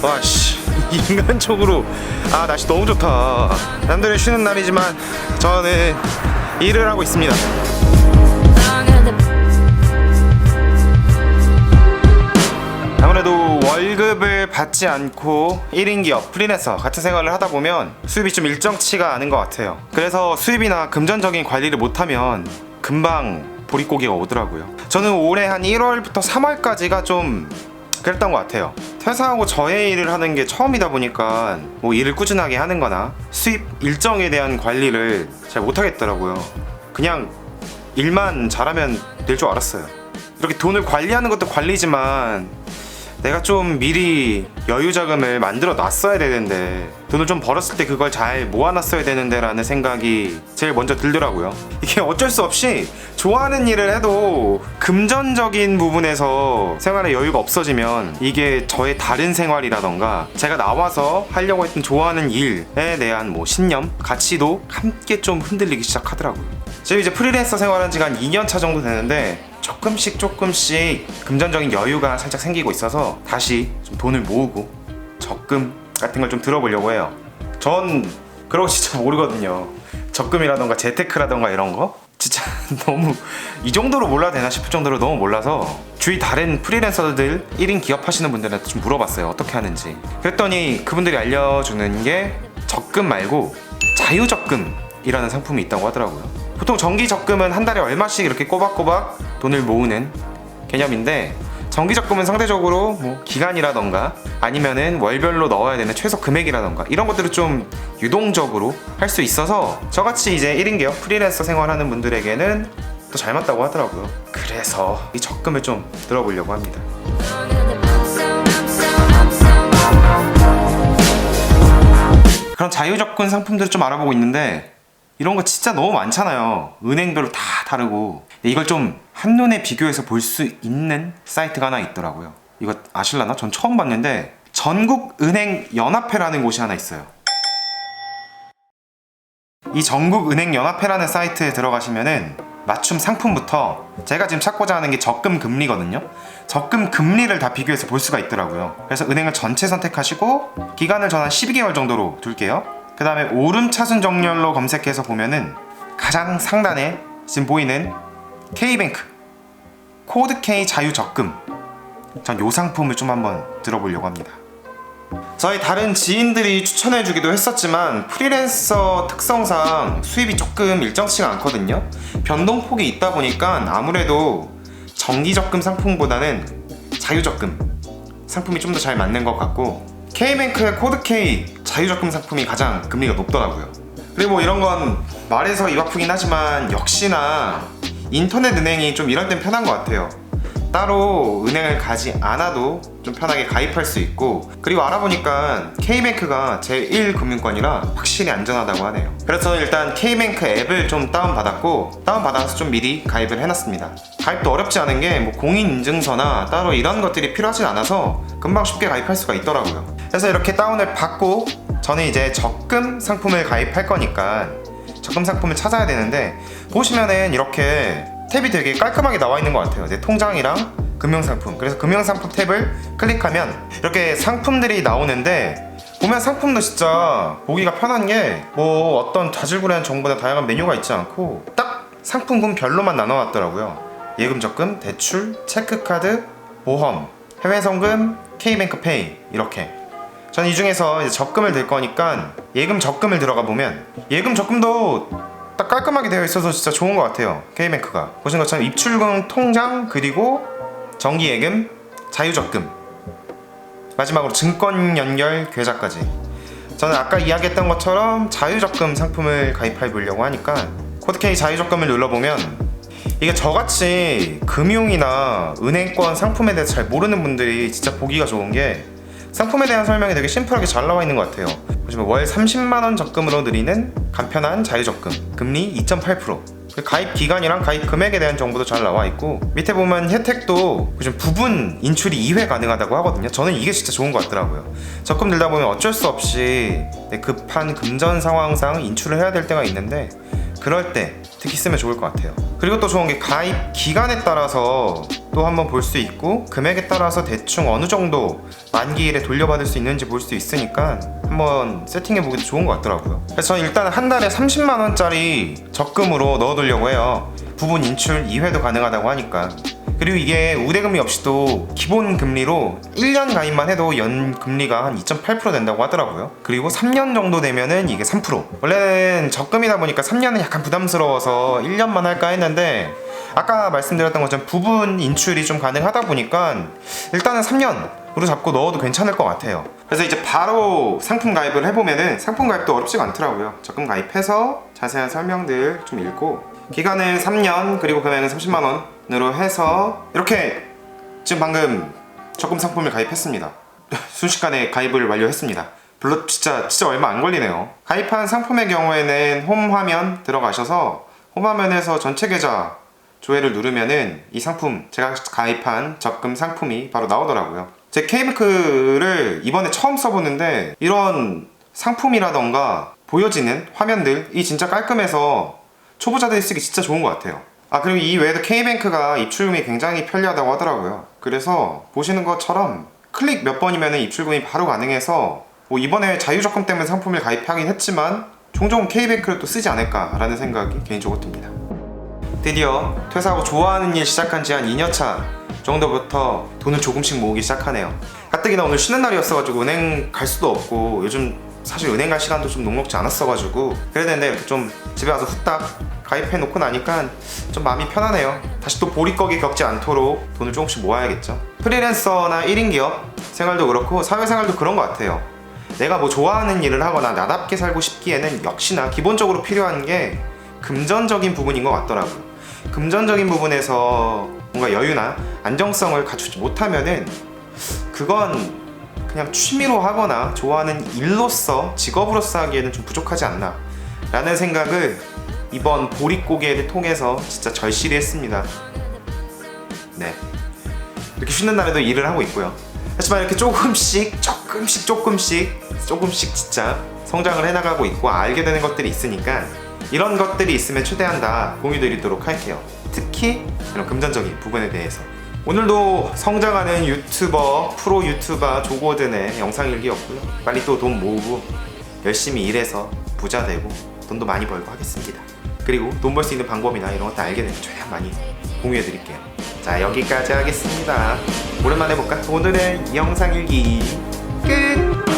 와씨 인간적으로 날씨 너무 좋다. 남들은 쉬는 날이지만 저는 일을 하고 있습니다. 아무래도 월급을 받지 않고 1인 기업, 프리랜서 같은 생활을 하다 보면 수입이 좀 일정치가 않은 것 같아요. 그래서 수입이나 금전적인 관리를 못하면 금방 보릿고개가 오더라고요. 저는 올해 한 1월부터 3월까지가 좀 그랬던 것 같아요. 퇴사하고 저의 일을 하는 게 처음이다 보니까 뭐 일을 꾸준하게 하는 거나 수입 일정에 대한 관리를 잘 못하겠더라고요. 그냥 일만 잘하면 될 줄 알았어요. 이렇게 돈을 관리하는 것도 관리지만 내가 좀 미리 여유 자금을 만들어 놨어야 되는데, 돈을 좀 벌었을 때 그걸 잘 모아놨어야 되는데 라는 생각이 제일 먼저 들더라고요. 이게 어쩔 수 없이 좋아하는 일을 해도 금전적인 부분에서 생활에 여유가 없어지면 이게 저의 다른 생활이라던가 제가 나와서 하려고 했던 좋아하는 일에 대한 뭐 신념, 가치도 함께 좀 흔들리기 시작하더라고요. 지금 이제 프리랜서 생활한 지가 한 2년차 정도 되는데 조금씩 금전적인 여유가 살짝 생기고 있어서 다시 좀 돈을 모으고 적금 같은 걸 좀 들어보려고 해요. 전 그런 거 진짜 모르거든요. 적금이라던가 재테크라던가 이런 거 진짜 너무 이 정도로 몰라도 되나 싶을 정도로 너무 몰라서 주위 다른 프리랜서들 1인 기업 하시는 분들한테 좀 물어봤어요. 어떻게 하는지. 그랬더니 그분들이 알려주는 게 적금 말고 자유적금이라는 상품이 있다고 하더라고요. 보통 정기적금은 한 달에 얼마씩 이렇게 꼬박꼬박 돈을 모으는 개념인데, 정기적금은 상대적으로 뭐 기간이라던가 아니면은 월별로 넣어야 되는 최소 금액이라던가 이런 것들을 좀 유동적으로 할 수 있어서 저같이 이제 1인 기업 프리랜서 생활하는 분들에게는 또 잘 맞다고 하더라고요. 그래서 이 적금을 좀 들어보려고 합니다. 그럼 자유적금 상품들을 좀 알아보고 있는데 이런 거 진짜 너무 많잖아요. 은행별로 다 다르고. 이걸 좀 한눈에 비교해서 볼 수 있는 사이트가 하나 있더라고요. 이거 아실라나? 전 처음 봤는데 전국은행연합회라는 곳이 하나 있어요. 이 전국은행연합회라는 사이트에 들어가시면은 맞춤 상품부터, 제가 지금 찾고자 하는 게 적금 금리거든요. 적금 금리를 다 비교해서 볼 수가 있더라고요. 그래서 은행을 전체 선택하시고 기간을 저는 한 12개월 정도로 둘게요. 그 다음에 오름차순 정렬로 검색해서 보면은 가장 상단에 지금 보이는 K뱅크 코드-K 자유적금, 전 이 상품을 좀 한번 들어보려고 합니다. 저희 다른 지인들이 추천해주기도 했었지만 프리랜서 특성상 수입이 조금 일정치가 않거든요. 변동폭이 있다 보니까 아무래도 정기적금 상품보다는 자유적금 상품이 좀 더 잘 맞는 것 같고, K뱅크의 코드-K 자유적금 상품이 가장 금리가 높더라고요. 그리고 뭐 이런 건 말해서 입 아프긴 하지만 역시나 인터넷 은행이 좀 이런 땐 편한 것 같아요. 따로 은행을 가지 않아도 좀 편하게 가입할 수 있고, 그리고 알아보니까 K뱅크가 제1금융권이라 확실히 안전하다고 하네요. 그래서 저는 일단 K뱅크 앱을 좀 다운받았고, 다운받아서 좀 미리 가입을 해놨습니다. 가입도 어렵지 않은 게 뭐 공인인증서나 따로 이런 것들이 필요하진 않아서 금방 쉽게 가입할 수가 있더라고요. 그래서 이렇게 다운을 받고 저는 이제 적금 상품을 가입할 거니까 적금 상품을 찾아야 되는데, 보시면은 이렇게 탭이 되게 깔끔하게 나와 있는 것 같아요. 이제 통장이랑 금융상품. 그래서 금융상품 탭을 클릭하면 이렇게 상품들이 나오는데, 보면 상품도 진짜 보기가 편한 게 뭐 어떤 자질구레한 정보나 다양한 메뉴가 있지 않고 딱 상품군별로만 나눠놨더라고요. 예금 적금, 대출, 체크카드, 보험, 해외송금, K뱅크페이 이렇게. 전 이 중에서 이제 적금을 들 거니까 예금 적금을 들어가 보면 예금 적금도 딱 깔끔하게 되어 있어서 진짜 좋은 것 같아요. K뱅크가 보신 것처럼 입출금 통장, 그리고 정기예금, 자유적금, 마지막으로 증권 연결 계좌까지. 저는 아까 이야기했던 것처럼 자유적금 상품을 가입해 보려고 하니까 코드-K 자유적금을 눌러보면, 이게 저같이 금융이나 은행권 상품에 대해서 잘 모르는 분들이 진짜 보기가 좋은 게 상품에 대한 설명이 되게 심플하게 잘 나와 있는 것 같아요. 보시면 월 30만원 적금으로 드리는 간편한 자유적금, 금리 2.8%, 가입 기간이랑 가입 금액에 대한 정보도 잘 나와 있고, 밑에 보면 혜택도 부분 인출이 2회 가능하다고 하거든요. 저는 이게 진짜 좋은 것 같더라고요. 적금 들다 보면 어쩔 수 없이 급한 금전 상황상 인출을 해야 될 때가 있는데, 그럴 때 특히 쓰면 좋을 것 같아요. 그리고 또 좋은 게 가입 기간에 따라서 또 한번 볼 수 있고 금액에 따라서 대충 어느 정도 만기일에 돌려받을 수 있는지 볼 수 있으니까 한번 세팅해보기도 좋은 것 같더라고요. 그래서 저는 일단 한 달에 30만 원짜리 적금으로 넣어두려고 해요. 부분 인출 2회도 가능하다고 하니까. 그리고 이게 우대금리 없이도 기본 금리로 1년 가입만 해도 연 금리가 한 2.8% 된다고 하더라고요. 그리고 3년 정도 되면은 이게 3%. 원래는 적금이다 보니까 3년은 약간 부담스러워서 1년만 할까 했는데 아까 말씀드렸던 것처럼 부분 인출이 좀 가능하다 보니까 일단은 3년으로 잡고 넣어도 괜찮을 것 같아요. 그래서 이제 바로 상품 가입을 해보면은 상품 가입도 어렵지가 않더라고요. 적금 가입해서 자세한 설명들 좀 읽고 기간은 3년 그리고 금액은 30만 원으로 해서 이렇게 지금 방금 적금 상품을 가입했습니다. 순식간에 가입을 완료했습니다. 별로 진짜 얼마 안 걸리네요. 가입한 상품의 경우에는 홈 화면 들어가셔서 홈 화면에서 전체 계좌 조회를 누르면은 이 상품, 제가 가입한 적금 상품이 바로 나오더라고요. 제 K뱅크를 이번에 처음 써보는데 이런 상품이라던가 보여지는 화면들이 진짜 깔끔해서 초보자들이 쓰기 진짜 좋은 것 같아요. 그리고 이 외에도 K뱅크가 입출금이 굉장히 편리하다고 하더라고요. 그래서 보시는 것처럼 클릭 몇 번이면 입출금이 바로 가능해서 뭐 이번에 자유적금 때문에 상품을 가입하긴 했지만 종종 K뱅크를 또 쓰지 않을까라는 생각이 개인적으로 듭니다. 드디어 퇴사하고 좋아하는 일 시작한 지 한 2년차 정도부터 돈을 조금씩 모으기 시작하네요. 가뜩이나 오늘 쉬는 날이었어가지고 은행 갈 수도 없고 요즘 사실 은행 갈 시간도 좀 녹록지 않았어가지고 그래야 되는데 이렇게 좀 집에 와서 후딱 가입해놓고 나니까 좀 마음이 편하네요. 다시 또 보릿고기 겪지 않도록 돈을 조금씩 모아야겠죠. 프리랜서나 1인 기업 생활도 그렇고 사회생활도 그런 것 같아요. 내가 뭐 좋아하는 일을 하거나 나답게 살고 싶기에는 역시나 기본적으로 필요한 게 금전적인 부분인 것 같더라고요. 금전적인 부분에서 뭔가 여유나 안정성을 갖추지 못하면은 그건 그냥 취미로 하거나 좋아하는 일로서 직업으로서 하기에는 좀 부족하지 않나 라는 생각을 이번 보릿고개를 통해서 진짜 절실히 했습니다. 네, 이렇게 쉬는 날에도 일을 하고 있고요. 하지만 이렇게 조금씩 진짜 성장을 해나가고 있고 알게 되는 것들이 있으니까 이런 것들이 있으면 최대한 다 공유드리도록 할게요. 특히 이런 금전적인 부분에 대해서. 오늘도 성장하는 유튜버, 프로 유튜버 조고든의 영상일기였고요. 빨리 또 돈 모으고 열심히 일해서 부자 되고 돈도 많이 벌고 하겠습니다. 그리고 돈 벌 수 있는 방법이나 이런 것도 알게 되면 최대한 많이 공유해드릴게요. 자, 여기까지 하겠습니다. 오랜만에 볼까? 오늘의 영상일기 끝!